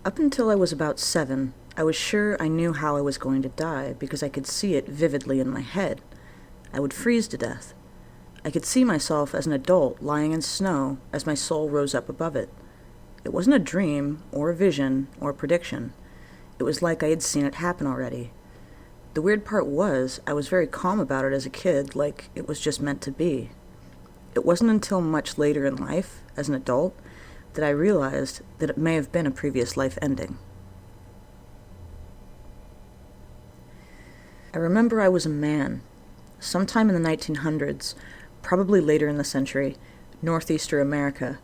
Up until I was about 7, I was sure I knew how I was going to die because I could see it vividly in my head. I would freeze to death. I could see myself as an adult lying in snow as my soul rose up above it. It wasn't a dream, or a vision, or a prediction. It was like I had seen it happen already. The weird part was, I was very calm about it as a kid, like it was just meant to be. It wasn't until much later in life, as an adult, that I realized that it may have been a previous life ending. I remember I was a man. Sometime in the 1900s, probably later in the century, northeastern America,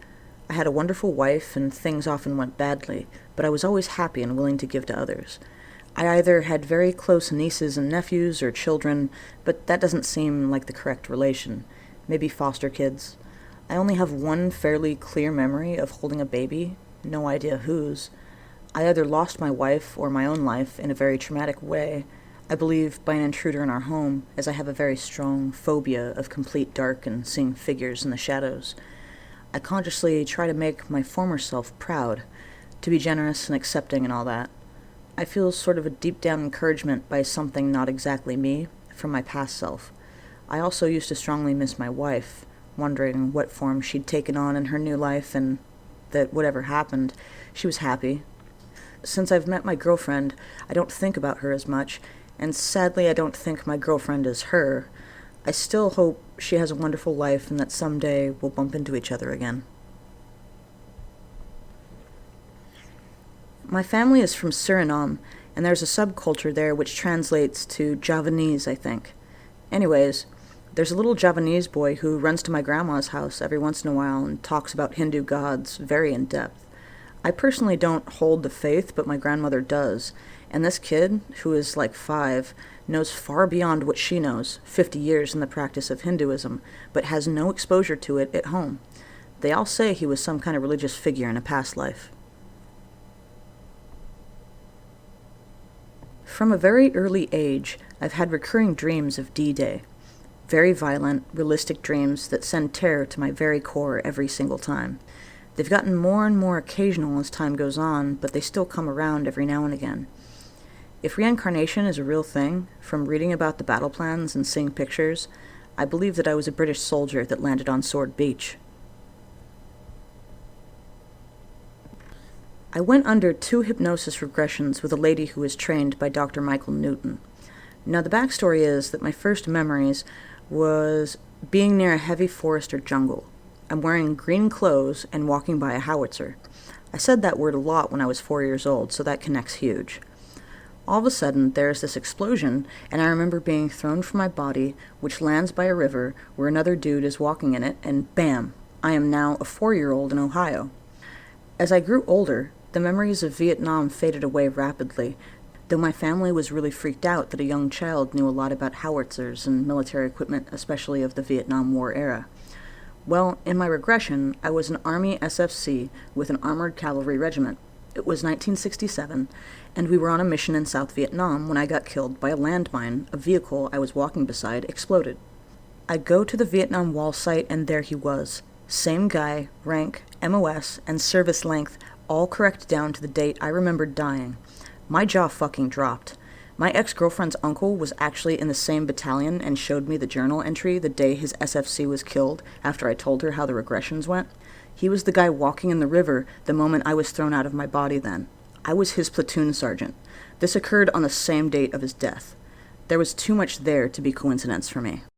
I had a wonderful wife and things often went badly, but I was always happy and willing to give to others. I either had very close nieces and nephews or children, but that doesn't seem like the correct relation. Maybe foster kids. I only have one fairly clear memory of holding a baby, no idea whose. I either lost my wife or my own life in a very traumatic way, I believe by an intruder in our home, as I have a very strong phobia of complete dark and seeing figures in the shadows. I consciously try to make my former self proud, to be generous and accepting and all that. I feel sort of a deep down encouragement by something not exactly me, from my past self. I also used to strongly miss my wife, wondering what form she'd taken on in her new life and that whatever happened, she was happy. Since I've met my girlfriend, I don't think about her as much, and sadly I don't think my girlfriend is her. I still hope she has a wonderful life and that someday we'll bump into each other again. My family is from Suriname, and there's a subculture there which translates to Javanese, I think. Anyways, there's a little Javanese boy who runs to my grandma's house every once in a while and talks about Hindu gods very in depth. I personally don't hold the faith, but my grandmother does, and this kid, who is like 5, knows far beyond what she knows, 50 years in the practice of Hinduism, but has no exposure to it at home. They all say he was some kind of religious figure in a past life. From a very early age, I've had recurring dreams of D-Day. Very violent, realistic dreams that send terror to my very core every single time. They've gotten more and more occasional as time goes on, but they still come around every now and again. If reincarnation is a real thing, from reading about the battle plans and seeing pictures, I believe that I was a British soldier that landed on Sword Beach. I went under 2 hypnosis regressions with a lady who was trained by Dr. Michael Newton. Now the backstory is that my first memories was being near a heavy forest or jungle. I'm wearing green clothes and walking by a howitzer. I said that word a lot when I was 4 years old, so that connects huge. All of a sudden, there's this explosion, and I remember being thrown from my body, which lands by a river where another dude is walking in it, and bam, I am now a 4-year-old in Ohio. As I grew older, the memories of Vietnam faded away rapidly, though my family was really freaked out that a young child knew a lot about howitzers and military equipment, especially of the Vietnam War era. Well, in my regression, I was an Army SFC with an armored cavalry regiment. It was 1967, and we were on a mission in South Vietnam when I got killed by a landmine. A vehicle I was walking beside exploded. I go to the Vietnam Wall site, and there he was. Same guy, rank, MOS, and service length, all correct down to the date I remembered dying. My jaw fucking dropped. My ex-girlfriend's uncle was actually in the same battalion and showed me the journal entry the day his SFC was killed after I told her how the regressions went. He was the guy walking in the river the moment I was thrown out of my body then. I was his platoon sergeant. This occurred on the same date of his death. There was too much there to be coincidence for me.